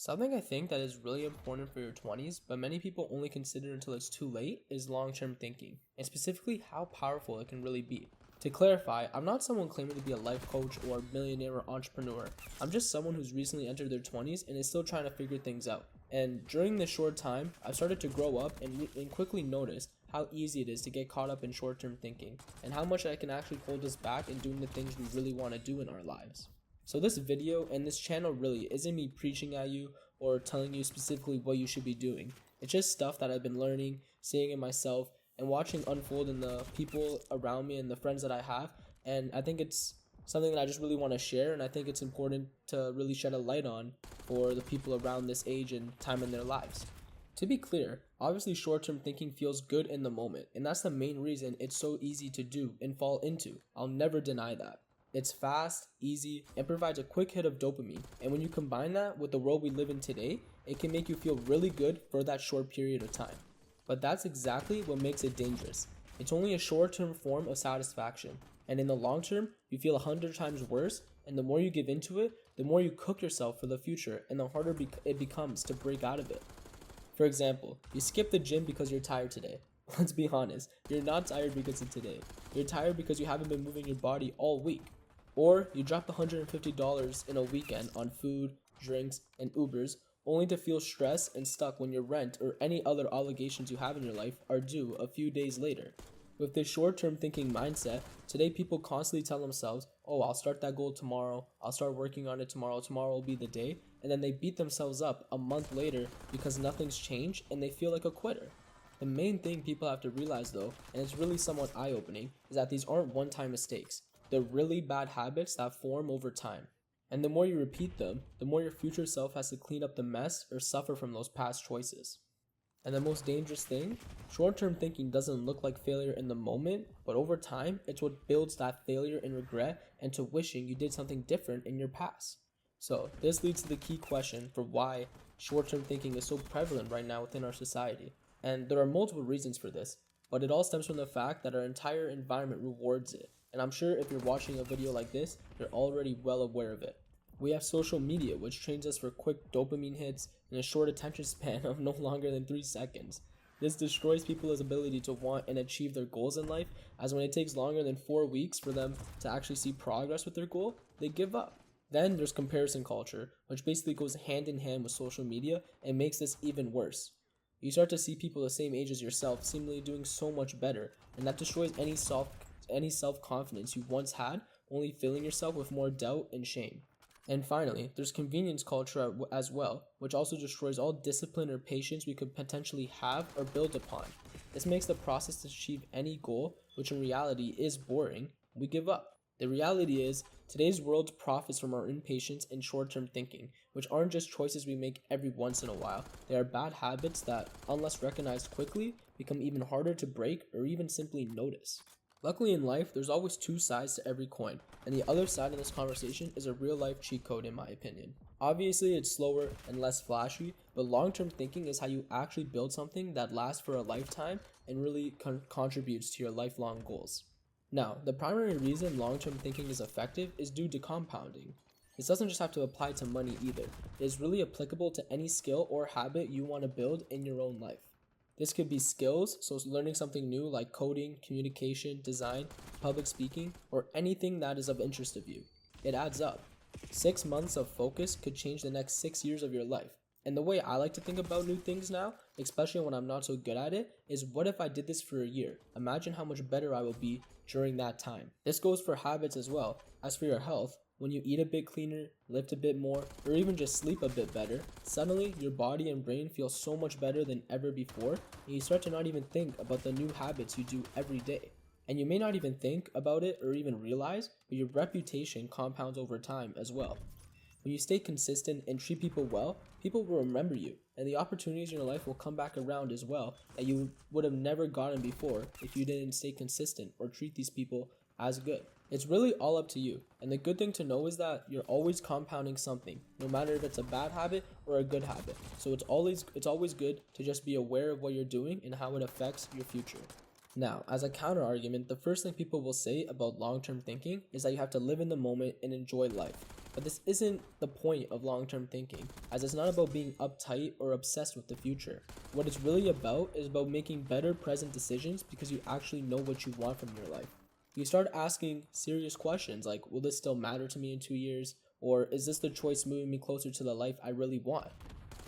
Something I think that is really important for your 20s, but many people only consider until it's too late, is long term thinking, and specifically how powerful it can really be. To clarify, I'm not someone claiming to be a life coach or millionaire or entrepreneur. I'm just someone who's recently entered their 20s and is still trying to figure things out. And during this short time, I've started to grow up and quickly notice how easy it is to get caught up in short term thinking, and how much that can actually hold us back in doing the things we really want to do in our lives. So this video and this channel really isn't me preaching at you or telling you specifically what you should be doing. It's just stuff that I've been learning, seeing in myself, and watching unfold in the people around me and the friends that I have. And I think it's something that I just really want to share, and I think it's important to really shed a light on for the people around this age and time in their lives. To be clear, obviously short-term thinking feels good in the moment, and that's the main reason it's so easy to do and fall into. I'll never deny that. It's fast, easy, and provides a quick hit of dopamine. And when you combine that with the world we live in today, it can make you feel really good for that short period of time. But that's exactly what makes it dangerous. It's only a short-term form of satisfaction. And in the long term, you feel 100 times worse, and the more you give into it, the more you cook yourself for the future, and the harder it becomes to break out of it. For example, you skip the gym because you're tired today. Let's be honest, you're not tired because of today. You're tired because you haven't been moving your body all week. Or you dropped $150 in a weekend on food, drinks, and Ubers, only to feel stressed and stuck when your rent or any other obligations you have in your life are due a few days later. With this short-term thinking mindset, today people constantly tell themselves, oh, I'll start that goal tomorrow, I'll start working on it tomorrow will be the day, and then they beat themselves up a month later because nothing's changed and they feel like a quitter. The main thing people have to realize though, and it's really somewhat eye-opening, is that these aren't one-time mistakes. They're really bad habits that form over time. And the more you repeat them, the more your future self has to clean up the mess or suffer from those past choices. And the most dangerous thing, short-term thinking doesn't look like failure in the moment, but over time, it's what builds that failure and regret into wishing you did something different in your past. So this leads to the key question for why short-term thinking is so prevalent right now within our society. And there are multiple reasons for this, but it all stems from the fact that our entire environment rewards it. And I'm sure if you're watching a video like this, you're already well aware of it. We have social media, which trains us for quick dopamine hits and a short attention span of no longer than 3 seconds. This destroys people's ability to want and achieve their goals in life, as when it takes longer than 4 weeks for them to actually see progress with their goal, they give up. Then there's comparison culture, which basically goes hand in hand with social media and makes this even worse. You start to see people the same age as yourself seemingly doing so much better, and that destroys any self-confidence you once had, only filling yourself with more doubt and shame. And finally, there's convenience culture as well, which also destroys all discipline or patience we could potentially have or build upon. This makes the process to achieve any goal, which in reality is boring, we give up. The reality is, today's world profits from our impatience and short-term thinking, which aren't just choices we make every once in a while. They are bad habits that, unless recognized quickly, become even harder to break or even simply notice. Luckily in life, there's always 2 sides to every coin, and the other side in this conversation is a real-life cheat code in my opinion. Obviously, it's slower and less flashy, but long-term thinking is how you actually build something that lasts for a lifetime and really contributes to your lifelong goals. Now, the primary reason long-term thinking is effective is due to compounding. This doesn't just have to apply to money either. It is really applicable to any skill or habit you want to build in your own life. This could be skills, so learning something new like coding, communication, design, public speaking, or anything that is of interest of you. It adds up. 6 months of focus could change the next 6 years of your life. And the way I like to think about new things now, especially when I'm not so good at it, is what if I did this for a year? Imagine how much better I will be during that time. This goes for habits as well. As for your health, when you eat a bit cleaner, lift a bit more, or even just sleep a bit better, suddenly your body and brain feel so much better than ever before, and you start to not even think about the new habits you do every day. And you may not even think about it or even realize, but your reputation compounds over time as well. When you stay consistent and treat people well, people will remember you, and the opportunities in your life will come back around as well that you would have never gotten before if you didn't stay consistent or treat these people as good. It's really all up to you, and the good thing to know is that you're always compounding something, no matter if it's a bad habit or a good habit. So it's always good to just be aware of what you're doing and how it affects your future. Now, as a counter argument, the first thing people will say about long-term thinking is that you have to live in the moment and enjoy life. But this isn't the point of long-term thinking, as it's not about being uptight or obsessed with the future. What it's really about is about making better present decisions because you actually know what you want from your life. You start asking serious questions like, will this still matter to me in 2 years? Or is this the choice moving me closer to the life I really want?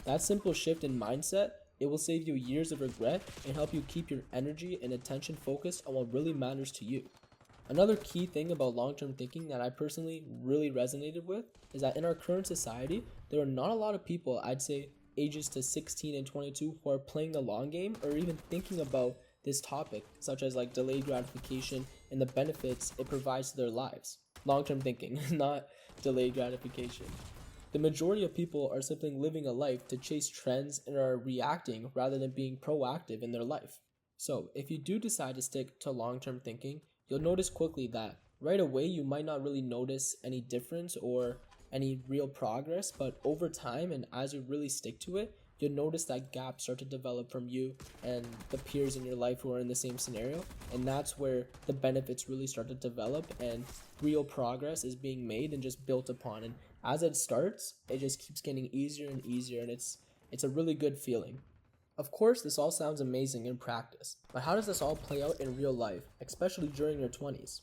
That simple shift in mindset, it will save you years of regret and help you keep your energy and attention focused on what really matters to you. Another key thing about long-term thinking that I personally really resonated with is that in our current society, there are not a lot of people, I'd say ages to 16 and 22, who are playing the long game or even thinking about this topic, such as like delayed gratification and the benefits it provides to their lives. Long-term thinking, not delayed gratification. The majority of people are simply living a life to chase trends and are reacting rather than being proactive in their life. So, if you do decide to stick to long-term thinking, you'll notice quickly that right away you might not really notice any difference or any real progress, but over time and as you really stick to it, you'll notice that gap start to develop from you and the peers in your life who are in the same scenario, and that's where the benefits really start to develop and real progress is being made and just built upon. And as it starts, it just keeps getting easier and easier, and it's a really good feeling. Of course, this all sounds amazing in practice, but how does this all play out in real life, especially during your 20s?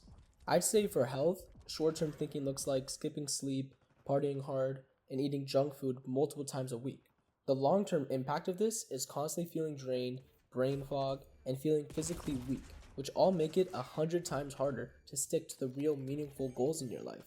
I'd say for health, short-term thinking looks like skipping sleep, partying hard, and eating junk food multiple times a week. The long-term impact of this is constantly feeling drained, brain fog, and feeling physically weak, which all make it 100 times harder to stick to the real meaningful goals in your life.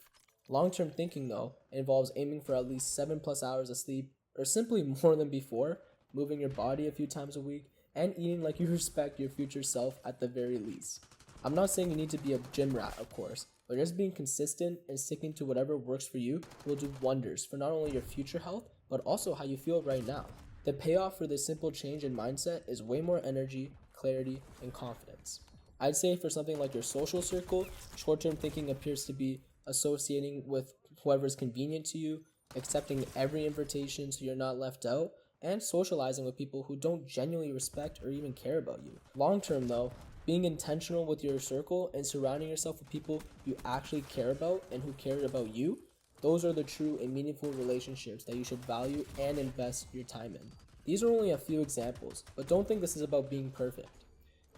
Long-term thinking, though, involves aiming for at least 7+ hours of sleep, or simply more than before, moving your body a few times a week, and eating like you respect your future self at the very least. I'm not saying you need to be a gym rat, of course, but just being consistent and sticking to whatever works for you will do wonders for not only your future health, but also how you feel right now. The payoff for this simple change in mindset is way more energy, clarity, and confidence. I'd say for something like your social circle, short-term thinking appears to be associating with whoever's convenient to you, accepting every invitation so you're not left out, and socializing with people who don't genuinely respect or even care about you. Long term though, being intentional with your circle and surrounding yourself with people you actually care about and who care about you, those are the true and meaningful relationships that you should value and invest your time in. These are only a few examples, but don't think this is about being perfect.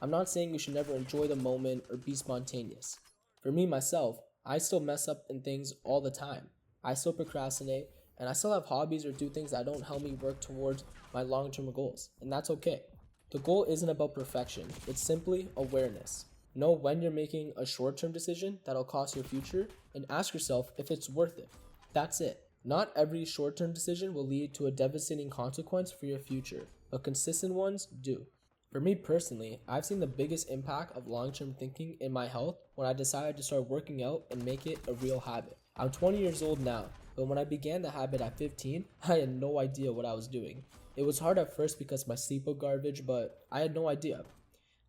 I'm not saying you should never enjoy the moment or be spontaneous. For me, myself, I still mess up in things all the time. I still procrastinate, and I still have hobbies or do things that don't help me work towards my long-term goals, and that's okay. The goal isn't about perfection, it's simply awareness. Know when you're making a short-term decision that'll cost your future, and ask yourself if it's worth it. That's it. Not every short-term decision will lead to a devastating consequence for your future, but consistent ones do. For me personally, I've seen the biggest impact of long-term thinking in my health when I decided to start working out and make it a real habit. I'm 20 years old now, but when I began the habit at 15, I had no idea what I was doing. It was hard at first because my sleep was garbage, but I had no idea.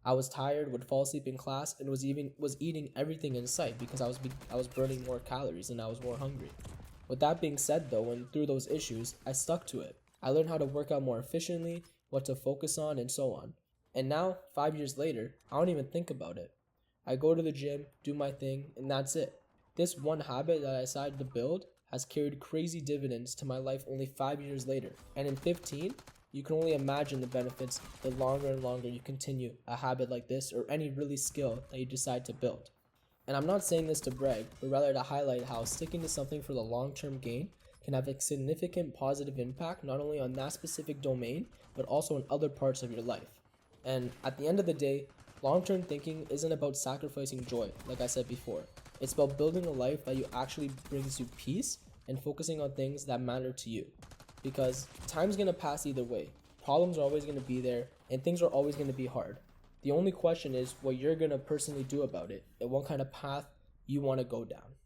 I was tired, would fall asleep in class, and was eating everything in sight because I was burning more calories and I was more hungry. With that being said though, and through those issues, I stuck to it. I learned how to work out more efficiently, what to focus on, and so on. And now, 5 years later, I don't even think about it. I go to the gym, do my thing, and that's it. This one habit that I decided to build has carried crazy dividends to my life only 5 years later. And in 15, you can only imagine the benefits the longer and longer you continue a habit like this or any really skill that you decide to build. And I'm not saying this to brag, but rather to highlight how sticking to something for the long-term gain can have a significant positive impact not only on that specific domain, but also in other parts of your life. And at the end of the day, long-term thinking isn't about sacrificing joy, like I said before. It's about building a life that you actually brings you peace and focusing on things that matter to you. Because time's gonna pass either way. Problems are always gonna be there, and things are always gonna be hard. The only question is what you're gonna personally do about it and what kind of path you wanna go down.